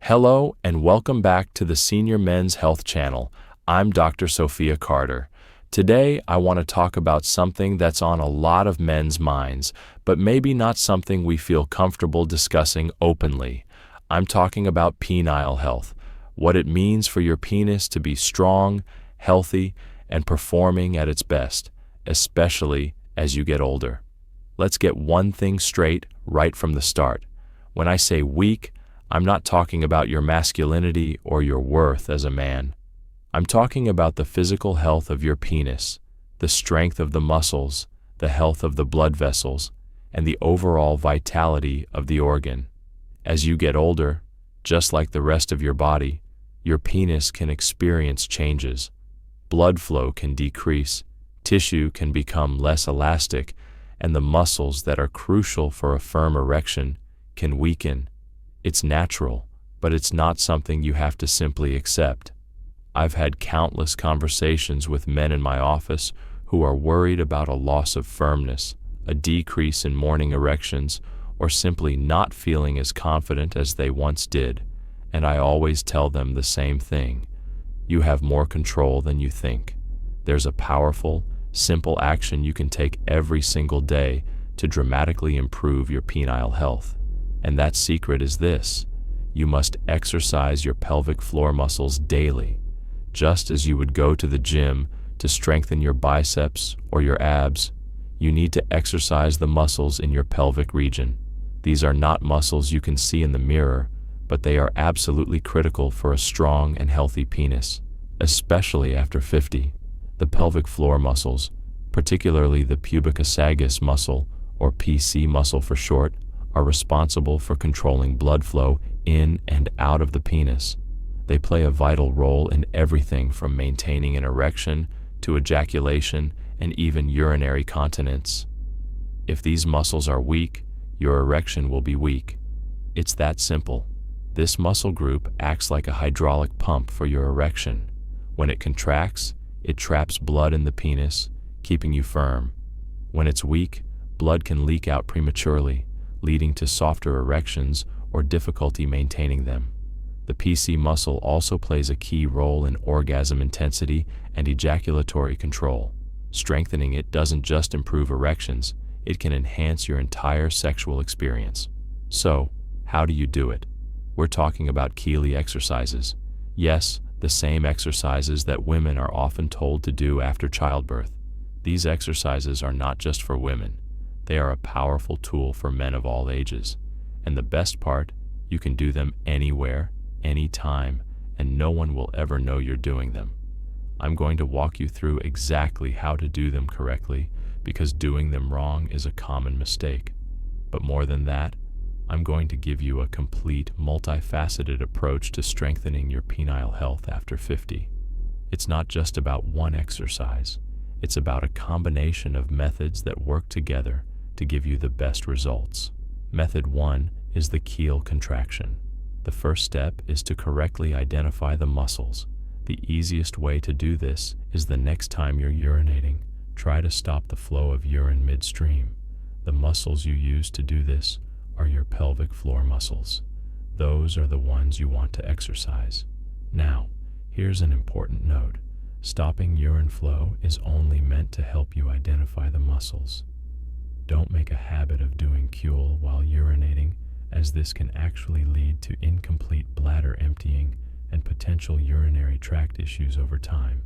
Hello and welcome back to the Senior Men's Health Channel. I'm Dr. Sofia Carter. Today, I want to talk about something that's on a lot of men's minds, but maybe not something we feel comfortable discussing openly. I'm talking about penile health, what it means for your penis to be strong, healthy, and performing at its best, especially as you get older. Let's get one thing straight right from the start. When I say weak, I'm not talking about your masculinity or your worth as a man. I'm talking about the physical health of your penis, the strength of the muscles, the health of the blood vessels, and the overall vitality of the organ. As you get older, just like the rest of your body, your penis can experience changes. Blood flow can decrease, tissue can become less elastic, and the muscles that are crucial for a firm erection can weaken. It's natural, but it's not something you have to simply accept. I've had countless conversations with men in my office who are worried about a loss of firmness, a decrease in morning erections, or simply not feeling as confident as they once did, and I always tell them the same thing. You have more control than you think. There's a powerful, simple action you can take every single day to dramatically improve your penile health. And that secret is this: you must exercise your pelvic floor muscles daily. Just as you would go to the gym to strengthen your biceps or your abs, you need to exercise the muscles in your pelvic region. These are not muscles you can see in the mirror, but they are absolutely critical for a strong and healthy penis, especially after 50. The pelvic floor muscles, particularly the pubic esophagus muscle, or PC muscle for short, are responsible for controlling blood flow in and out of the penis. They play a vital role in everything from maintaining an erection to ejaculation and even urinary continence. If these muscles are weak, your erection will be weak. It's that simple. This muscle group acts like a hydraulic pump for your erection. When it contracts, it traps blood in the penis, keeping you firm. When it's weak, blood can leak out prematurely, leading to softer erections or difficulty maintaining them. The PC muscle also plays a key role in orgasm intensity and ejaculatory control. Strengthening it doesn't just improve erections, it can enhance your entire sexual experience. So, how do you do it? We're talking about Kegel exercises. Yes, the same exercises that women are often told to do after childbirth. These exercises are not just for women. They are a powerful tool for men of all ages. And the best part, you can do them anywhere, anytime, and no one will ever know you're doing them. I'm going to walk you through exactly how to do them correctly, because doing them wrong is a common mistake. But more than that, I'm going to give you a complete, multifaceted approach to strengthening your penile health after 50. It's not just about one exercise. It's about a combination of methods that work together to give you the best results. Method 1 is the Kegel contraction. The first step is to correctly identify the muscles. The easiest way to do this is the next time you're urinating, try to stop the flow of urine midstream. The muscles you use to do this are your pelvic floor muscles. Those are the ones you want to exercise. Now, here's an important note. Stopping urine flow is only meant to help you identify the muscles. Don't make a habit of doing Kegel while urinating, as this can actually lead to incomplete bladder emptying and potential urinary tract issues over time.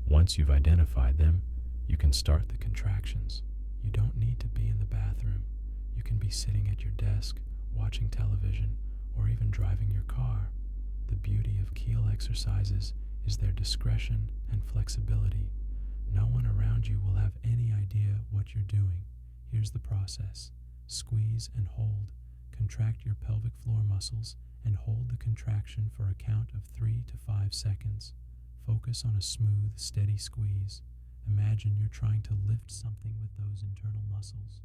Once you've identified them, you can start the contractions. You don't need to be in the bathroom. You can be sitting at your desk, watching television, or even driving your car. The beauty of Kegel exercises is their discretion and flexibility. No one around you will have any idea what you're doing. Here's the process. Squeeze and hold. Contract your pelvic floor muscles and hold the contraction for a count of 3 to 5 seconds. Focus on a smooth, steady squeeze. Imagine you're trying to lift something with those internal muscles.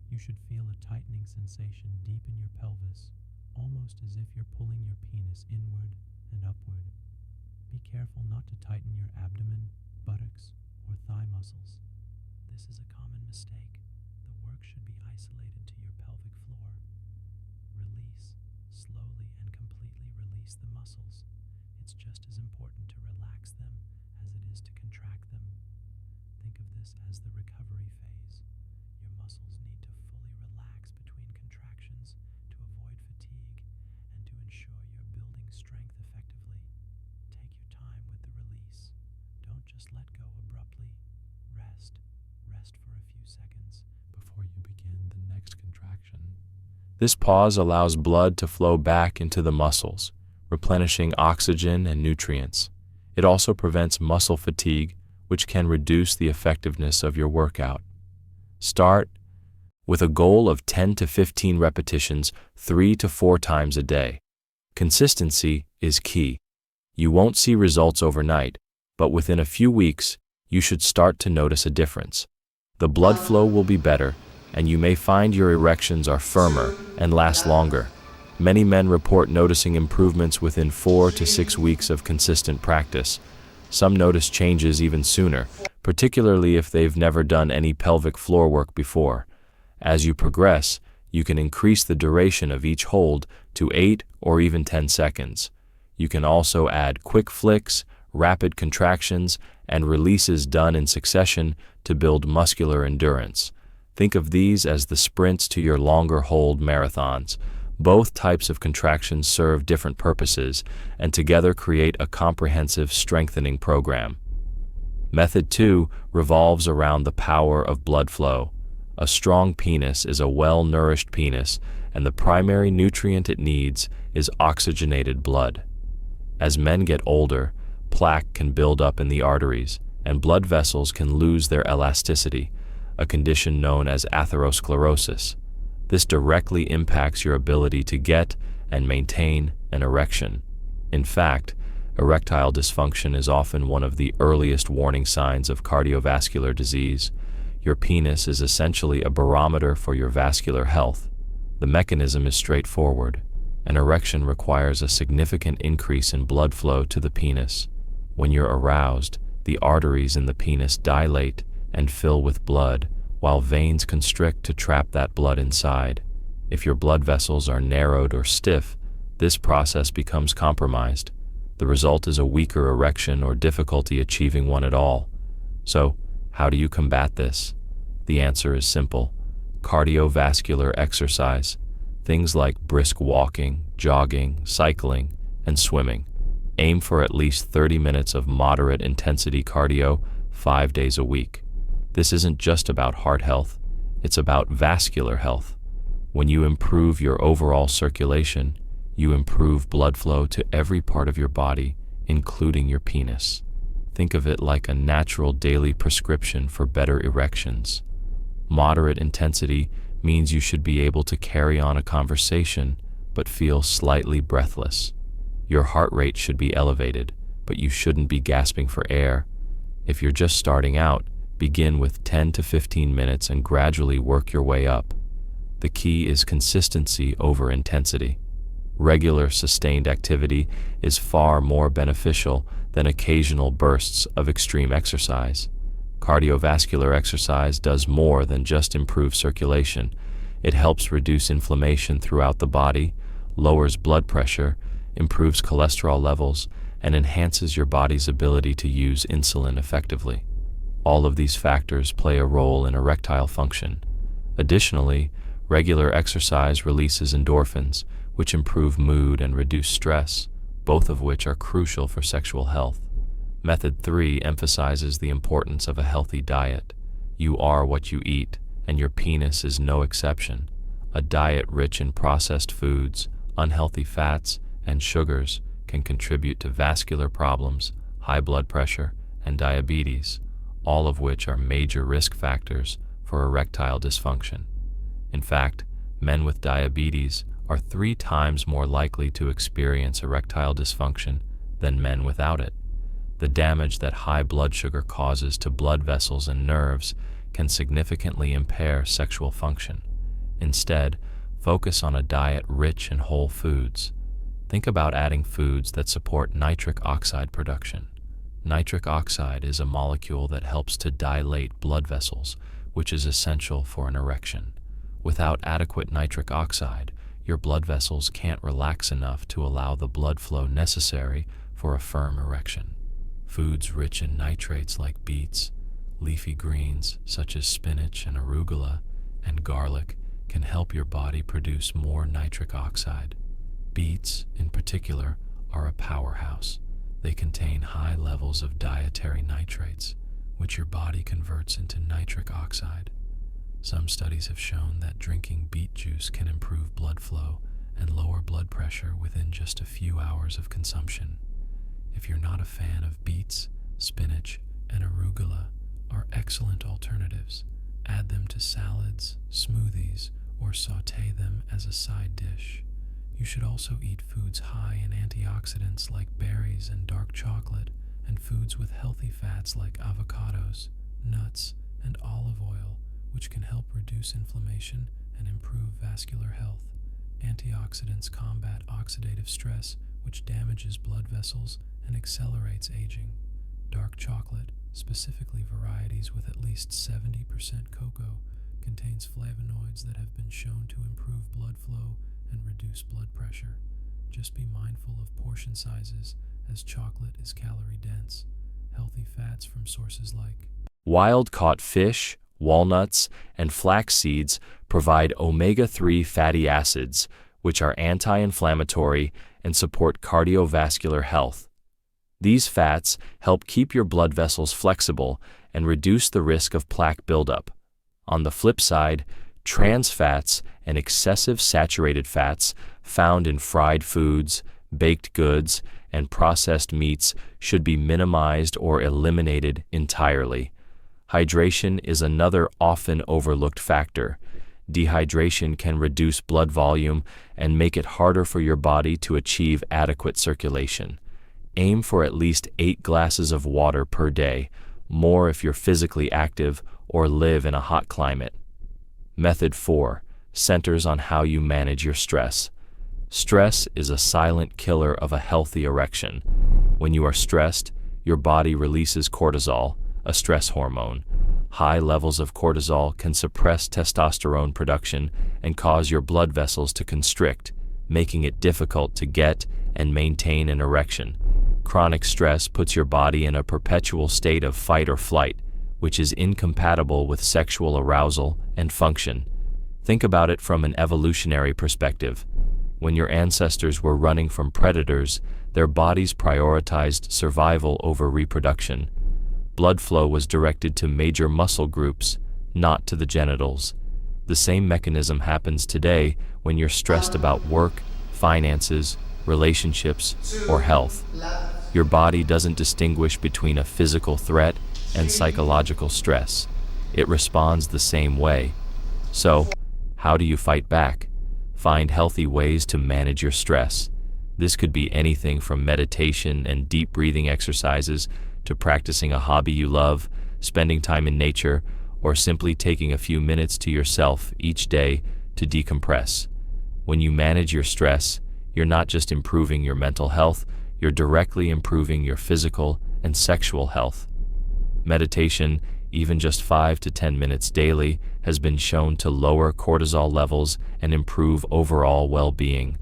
You should feel a tightening sensation deep in your pelvis, almost as if you're pulling your penis inward and upward. Be careful not to tighten your abdomen, buttocks, or thigh muscles. This is a common mistake. The work should be isolated to your pelvic floor. Release. Slowly and completely release the muscles. It's just as important to relax them as it is to contract them. Think of this as the recovery phase. Your muscles need to fully relax between contractions to avoid fatigue and to ensure you're building strength effectively. Take your time with the release. Don't just let go abruptly. Rest. Rest for a few seconds before you begin the next contraction. This pause allows blood to flow back into the muscles, replenishing oxygen and nutrients. It also prevents muscle fatigue, which can reduce the effectiveness of your workout. Start with a goal of 10 to 15 repetitions 3 to 4 times a day. Consistency is key. You won't see results overnight, but within a few weeks, you should start to notice a difference. The blood flow will be better, and you may find your erections are firmer and last longer. Many men report noticing improvements within 4 to 6 weeks of consistent practice. Some notice changes even sooner, particularly if they've never done any pelvic floor work before. As you progress, you can increase the duration of each hold to 8 or even 10 seconds. You can also add quick flicks, rapid contractions, and releases done in succession to build muscular endurance. Think of these as the sprints to your longer hold marathons. Both types of contractions serve different purposes and together create a comprehensive strengthening program. Method 2 revolves around the power of blood flow. A strong penis is a well-nourished penis, and the primary nutrient it needs is oxygenated blood. As men get older, plaque can build up in the arteries, and blood vessels can lose their elasticity, a condition known as atherosclerosis. This directly impacts your ability to get and maintain an erection. In fact, erectile dysfunction is often one of the earliest warning signs of cardiovascular disease. Your penis is essentially a barometer for your vascular health. The mechanism is straightforward. An erection requires a significant increase in blood flow to the penis. When you're aroused, the arteries in the penis dilate and fill with blood, while veins constrict to trap that blood inside. If your blood vessels are narrowed or stiff, this process becomes compromised. The result is a weaker erection or difficulty achieving one at all. So, how do you combat this? The answer is simple: cardiovascular exercise. Things like brisk walking, jogging, cycling, and swimming. Aim for at least 30 minutes of moderate intensity cardio 5 days a week. This isn't just about heart health, it's about vascular health. When you improve your overall circulation, you improve blood flow to every part of your body, including your penis. Think of it like a natural daily prescription for better erections. Moderate intensity means you should be able to carry on a conversation, but feel slightly breathless. Your heart rate should be elevated, but you shouldn't be gasping for air. If you're just starting out, begin with 10 to 15 minutes and gradually work your way up. The key is consistency over intensity. Regular, sustained activity is far more beneficial than occasional bursts of extreme exercise. Cardiovascular exercise does more than just improve circulation. It helps reduce inflammation throughout the body, lowers blood pressure, improves cholesterol levels, and enhances your body's ability to use insulin effectively. All of these factors play a role in erectile function. Additionally, regular exercise releases endorphins, which improve mood and reduce stress, both of which are crucial for sexual health. Method 3 emphasizes the importance of a healthy diet. You are what you eat, and your penis is no exception. A diet rich in processed foods, unhealthy fats, and sugars can contribute to vascular problems, high blood pressure, and diabetes, all of which are major risk factors for erectile dysfunction. In fact, men with diabetes are 3 times more likely to experience erectile dysfunction than men without it. The damage that high blood sugar causes to blood vessels and nerves can significantly impair sexual function. Instead, focus on a diet rich in whole foods. Think about adding foods that support nitric oxide production. Nitric oxide is a molecule that helps to dilate blood vessels, which is essential for an erection. Without adequate nitric oxide, your blood vessels can't relax enough to allow the blood flow necessary for a firm erection. Foods rich in nitrates like beets, leafy greens such as spinach and arugula, and garlic can help your body produce more nitric oxide. Beets, in particular, are a powerhouse. They contain high levels of dietary nitrates, which your body converts into nitric oxide. Some studies have shown that drinking beet juice can improve blood flow and lower blood pressure within just a few hours of consumption. If you're not a fan of beets, spinach, and arugula are excellent alternatives. Add them to salads, smoothies, or sauté them as a side dish. You should also eat foods high in antioxidants like berries and dark chocolate, and foods with healthy fats like avocados, nuts, and olive oil, which can help reduce inflammation and improve vascular health. Antioxidants combat oxidative stress, which damages blood vessels and accelerates aging. Dark chocolate, specifically varieties with at least 70% cocoa, contains flavonoids that have been shown to improve blood flow and reduce blood pressure. Just be mindful of portion sizes, as chocolate is calorie dense. Healthy fats from sources like wild-caught fish, walnuts, and flax seeds provide omega-3 fatty acids, which are anti-inflammatory and support cardiovascular health. These fats help keep your blood vessels flexible and reduce the risk of plaque buildup. On the flip side, trans fats and excessive saturated fats found in fried foods, baked goods, and processed meats should be minimized or eliminated entirely. Hydration is another often overlooked factor. Dehydration can reduce blood volume and make it harder for your body to achieve adequate circulation. Aim for at least 8 glasses of water per day, more if you're physically active or live in a hot climate. Method 4 centers on how you manage your stress. Stress is a silent killer of a healthy erection. When you are stressed, your body releases cortisol, a stress hormone. High levels of cortisol can suppress testosterone production and cause your blood vessels to constrict, making it difficult to get and maintain an erection. Chronic stress puts your body in a perpetual state of fight or flight, which is incompatible with sexual arousal and function. Think about it from an evolutionary perspective. When your ancestors were running from predators, their bodies prioritized survival over reproduction. Blood flow was directed to major muscle groups, not to the genitals. The same mechanism happens today when you're stressed about work, finances, relationships, or health. Your body doesn't distinguish between a physical threat and psychological stress. It responds the same way. So, how do you fight back? Find healthy ways to manage your stress. This could be anything from meditation and deep breathing exercises to practicing a hobby you love, spending time in nature, or simply taking a few minutes to yourself each day to decompress. When you manage your stress, you're not just improving your mental health, you're directly improving your physical and sexual health. Meditation, even just 5 to 10 minutes daily, has been shown to lower cortisol levels and improve overall well-being.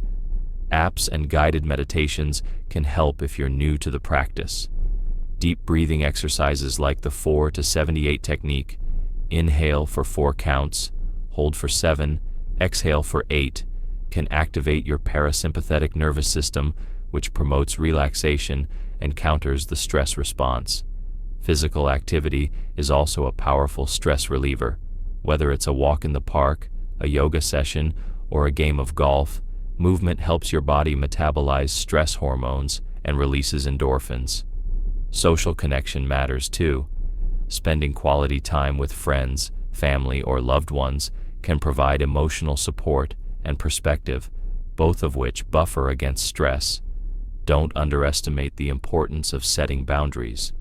Apps and guided meditations can help if you're new to the practice. Deep breathing exercises like the 4 to 78 technique, inhale for 4 counts, hold for 7, exhale for 8, can activate your parasympathetic nervous system, which promotes relaxation and counters the stress response. Physical activity is also a powerful stress reliever. Whether it's a walk in the park, a yoga session, or a game of golf, movement helps your body metabolize stress hormones and releases endorphins. Social connection matters too. Spending quality time with friends, family, or loved ones can provide emotional support and perspective, both of which buffer against stress. Don't underestimate the importance of setting boundaries.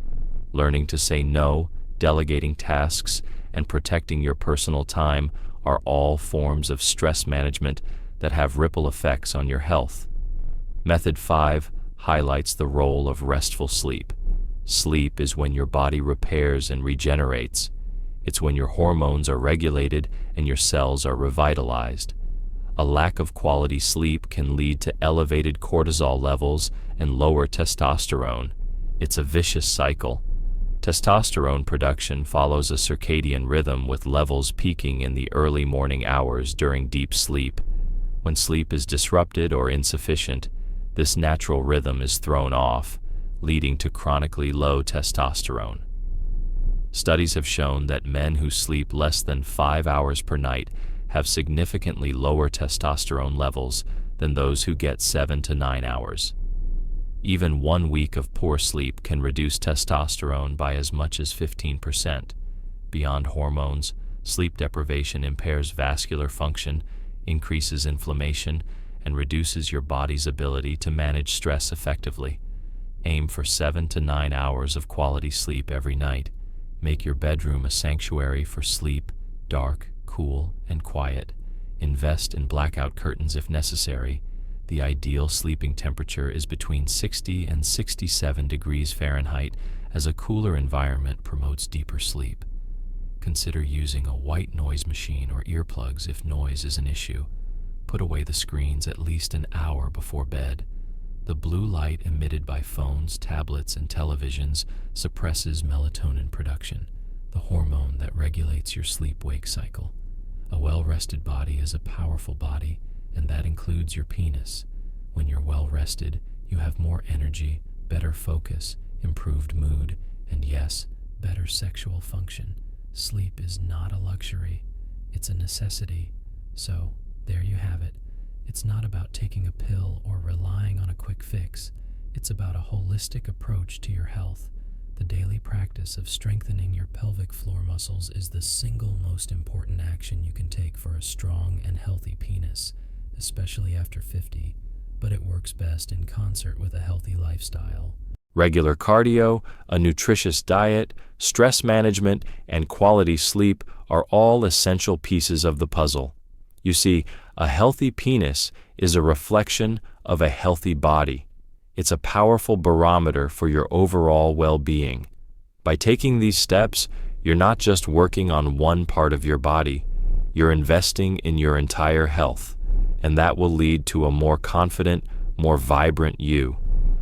Learning to say no, delegating tasks, and protecting your personal time are all forms of stress management that have ripple effects on your health. Method 5 highlights the role of restful sleep. Sleep is when your body repairs and regenerates. It's when your hormones are regulated and your cells are revitalized. A lack of quality sleep can lead to elevated cortisol levels and lower testosterone. It's a vicious cycle. Testosterone production follows a circadian rhythm with levels peaking in the early morning hours during deep sleep. When sleep is disrupted or insufficient, this natural rhythm is thrown off, leading to chronically low testosterone. Studies have shown that men who sleep less than 5 hours per night have significantly lower testosterone levels than those who get 7 to 9 hours. Even 1 week of poor sleep can reduce testosterone by as much as 15%. Beyond hormones, sleep deprivation impairs vascular function, increases inflammation, and reduces your body's ability to manage stress effectively. Aim for 7 to 9 hours of quality sleep every night. Make your bedroom a sanctuary for sleep, dark, cool, and quiet. Invest in blackout curtains if necessary. The ideal sleeping temperature is between 60 and 67 degrees Fahrenheit, as a cooler environment promotes deeper sleep. Consider using a white noise machine or earplugs if noise is an issue. Put away the screens at least an hour before bed. The blue light emitted by phones, tablets, and televisions suppresses melatonin production, the hormone that regulates your sleep-wake cycle. A well-rested body is a powerful body, and that includes your penis. When you're well-rested, you have more energy, better focus, improved mood, and yes, better sexual function. Sleep is not a luxury, it's a necessity. So, there you have it. It's not about taking a pill or relying on a quick fix. It's about a holistic approach to your health. The daily practice of strengthening your pelvic floor muscles is the single most important action you can take for a strong and healthy penis, especially after 50, but it works best in concert with a healthy lifestyle. Regular cardio, a nutritious diet, stress management, and quality sleep are all essential pieces of the puzzle. You see, a healthy penis is a reflection of a healthy body. It's a powerful barometer for your overall well-being. By taking these steps, you're not just working on one part of your body, you're investing in your entire health, and that will lead to a more confident, more vibrant you.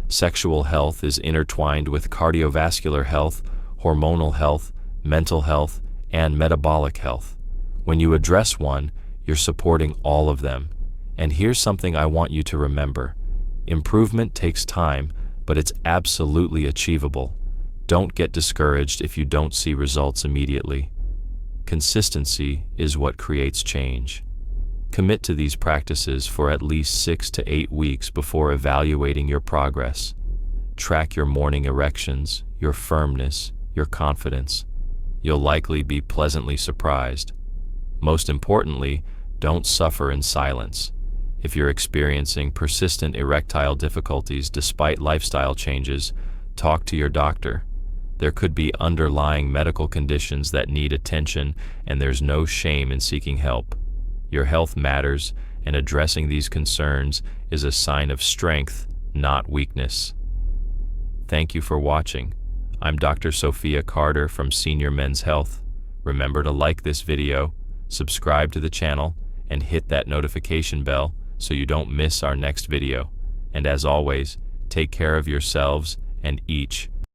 Sexual health is intertwined with cardiovascular health, hormonal health, mental health, and metabolic health. When you address one, you're supporting all of them. And here's something I want you to remember. Improvement takes time, but it's absolutely achievable. Don't get discouraged if you don't see results immediately. Consistency is what creates change. Commit to these practices for at least 6 to 8 weeks before evaluating your progress. Track your morning erections, your firmness, your confidence. You'll likely be pleasantly surprised. Most importantly, don't suffer in silence. If you're experiencing persistent erectile difficulties despite lifestyle changes, talk to your doctor. There could be underlying medical conditions that need attention, and there's no shame in seeking help. Your health matters, and addressing these concerns is a sign of strength, not weakness. Thank you for watching. I'm Dr. Sofia Carter from Senior Men's Health. Remember to like this video, subscribe to the channel, and hit that notification bell so you don't miss our next video. And as always, take care of yourselves and each